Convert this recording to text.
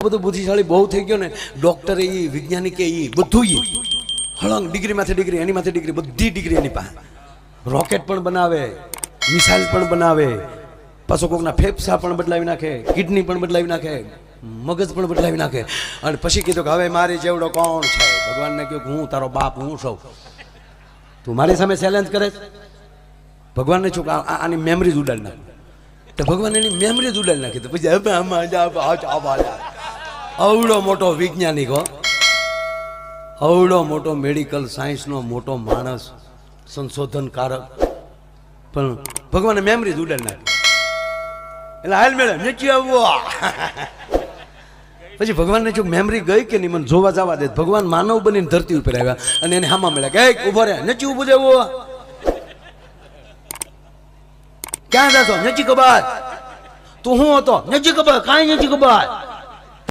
બધું બુદ્ધિશાળી બહુ થઈ ગયો ને, ડોક્ટર એ વિજ્ઞાનિક એ બધું હળંગ ડિગ્રી માથે ડિગ્રી, એની માથે ડિગ્રી, બધી ડિગ્રી એની પાસે. રોકેટ પણ બનાવે, મિસાઇલ પણ બનાવે, પાછો કોકના ફેફસા પણ બદલાવી નાખે, કિડની પણ બદલાવી નાખે, મગજ પણ બદલાવી નાખે. અને પછી કીધું કે હવે મારી જેવડો કોણ છે? ભગવાનને કહ્યું કે હું તારો બાપ, હું સૌ. તું મારી સામે ચેલેન્જ કરે? ભગવાનને છું આની મેમરી જ ઉડાડી નાખી. તો ભગવાન એની મેમરી જ ઉડાડી નાખી. તો પછી અવડો મોટો વૈજ્ઞાનિક હો, અવડો મોટો મેડિકલ સાયન્સનો મોટો માણસ, સંશોધનકારક, પણ ભગવાને મેમરી જ ઉડાડી નાખી. એટલે હાલ મેળે નથી આવવો. પછી ભગવાનને જો મેમરી ગઈ કે નહીં, મને જોવા જવા દે. ભગવાન માનવ બનીને ધરતી ઉપર આવ્યા અને એને હામાં મળ્યા કે ઉભો રે, નથી ઉભું જવું. ક્યાં જતો? નથી ખબર. તું શું હતો? નથી ખબર, કાંઈ નથી ખબર.